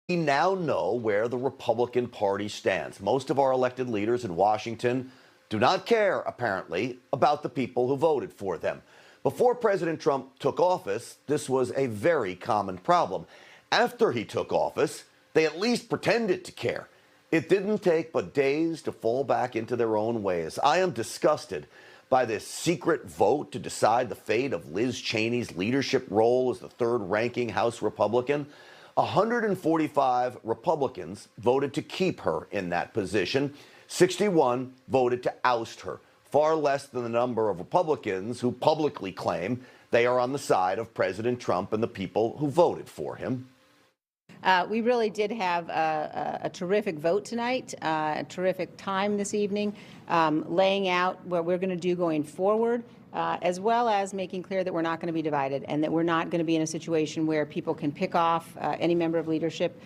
We now know where the Republican Party stands. Most of our elected leaders in Washington do not care, apparently, about the people who voted for them. Before President Trump took office, this was a very common problem. After he took office, they at least pretended to care. It didn't take but days to fall back into their own ways. I am disgusted by this secret vote to decide the fate of Liz Cheney's leadership role as the third-ranking House Republican. 145 Republicans voted to keep her in that position. 61 voted to oust her, far less than the number of Republicans who publicly claim they are on the side of President Trump and the people who voted for him. We really did have a terrific vote tonight, a terrific time this evening, laying out what we're going to do going forward, as well as making clear that we're not going to be divided and that we're not going to be in a situation where people can pick off any member of leadership.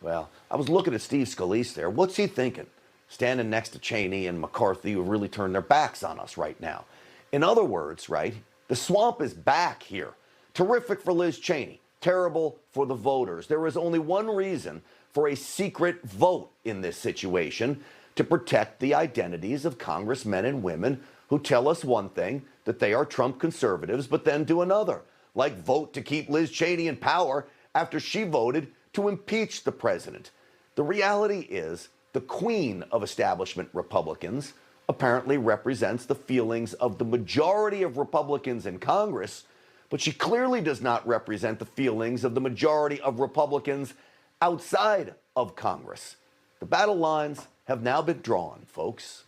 Well, I was looking at Steve Scalise there. What's he thinking? Standing next to Cheney and McCarthy, who really turned their backs on us right now. In other words, right, the swamp is back here. Terrific for Liz Cheney. Terrible for the voters. There is only one reason for a secret vote in this situation: to protect the identities of congressmen and women who tell us one thing, that they are Trump conservatives, but then do another, like vote to keep Liz Cheney in power after she voted to impeach the president. The reality is the queen of establishment Republicans apparently represents the feelings of the majority of Republicans in Congress, but she clearly does not represent the feelings of the majority of Republicans outside of Congress. The battle lines have now been drawn, folks.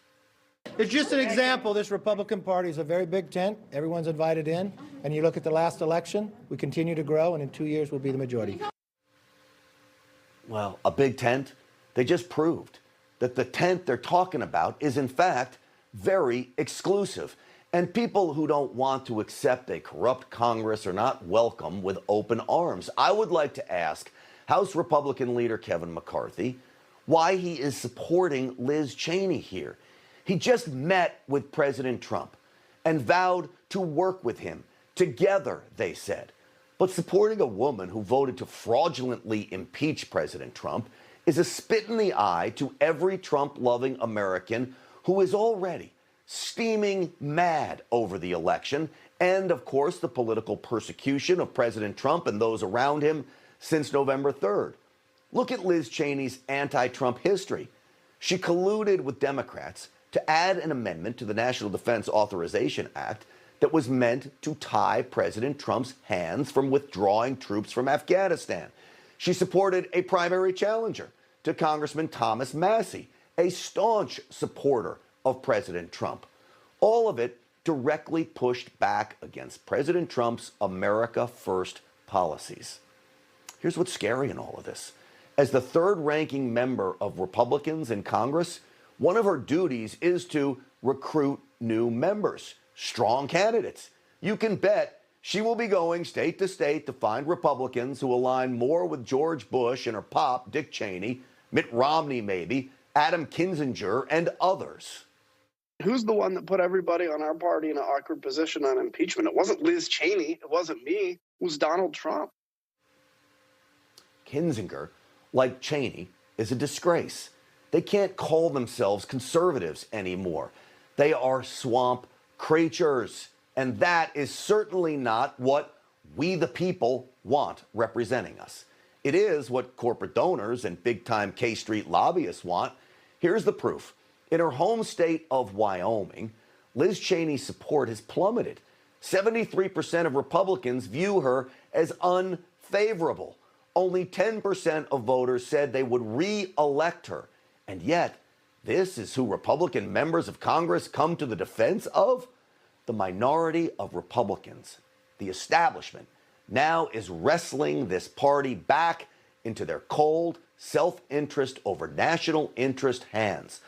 It's just an example. This Republican Party is a very big tent. Everyone's invited in. And you look at the last election, we continue to grow, and in 2 years we'll be the majority. Well, a big tent? They just proved that the tent they're talking about is, in fact, very exclusive. And people who don't want to accept a corrupt Congress are not welcome with open arms. I would like to ask House Republican leader Kevin McCarthy why he is supporting Liz Cheney here. He just met with President Trump and vowed to work with him. Together, they said. But supporting a woman who voted to fraudulently impeach President Trump is a spit in the eye to every Trump-loving American who is already steaming mad over the election and, of course, the political persecution of President Trump and those around him since November 3rd. Look at Liz Cheney's anti-Trump history. She colluded with Democrats to add an amendment to the National Defense Authorization Act that was meant to tie President Trump's hands from withdrawing troops from Afghanistan. She supported a primary challenger to Congressman Thomas Massie, a staunch supporter of President Trump. All of it directly pushed back against President Trump's America First policies. Here's what's scary in all of this. As the third-ranking member of Republicans in Congress, one of her duties is to recruit new members, strong candidates. You can bet she will be going state to state to find Republicans who align more with George Bush and her pop, Dick Cheney, Mitt Romney maybe, Adam Kinzinger, and others. Who's the one that put everybody on our party in an awkward position on impeachment? It wasn't Liz Cheney. It wasn't me. It was Donald Trump. Kinzinger, like Cheney, is a disgrace. They can't call themselves conservatives anymore. They are swamp creatures. And that is certainly not what we the people want representing us. It is what corporate donors and big-time K Street lobbyists want. Here's the proof. In her home state of Wyoming, Liz Cheney's support has plummeted. 73% of Republicans view her as unfavorable. Only 10% of voters said they would re-elect her. And yet, this is who Republican members of Congress come to the defense of? The minority of Republicans, the establishment, now is wrestling this party back into their cold self-interest over national interest hands.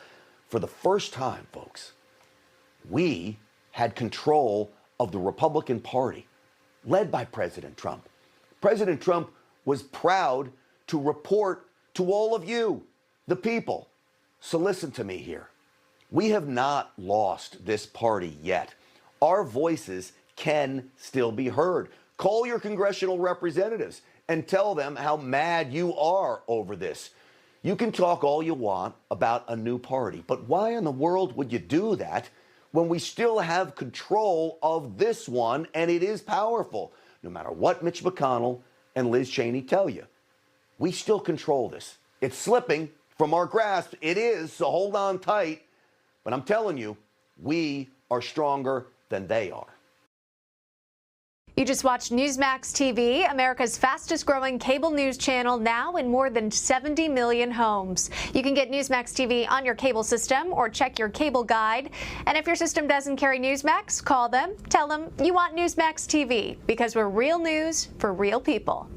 For the first time, folks, we had control of the Republican Party, led by President Trump. President Trump was proud to report to all of you, the people. So listen to me here. We have not lost this party yet. Our voices can still be heard. Call your congressional representatives. and tell them how mad you are over this. You can talk all you want about a new party, but why in the world would you do that when we still have control of this one and it is powerful? No matter what Mitch McConnell and Liz Cheney tell you, we still control this. It's slipping from our grasp. It is, so hold on tight. But I'm telling you, we are stronger than they are. You just watched Newsmax TV, America's fastest growing cable news channel, now in more than 70 million homes. You can get Newsmax TV on your cable system or check your cable guide. And if your system doesn't carry Newsmax, call them, tell them you want Newsmax TV, because we're real news for real people.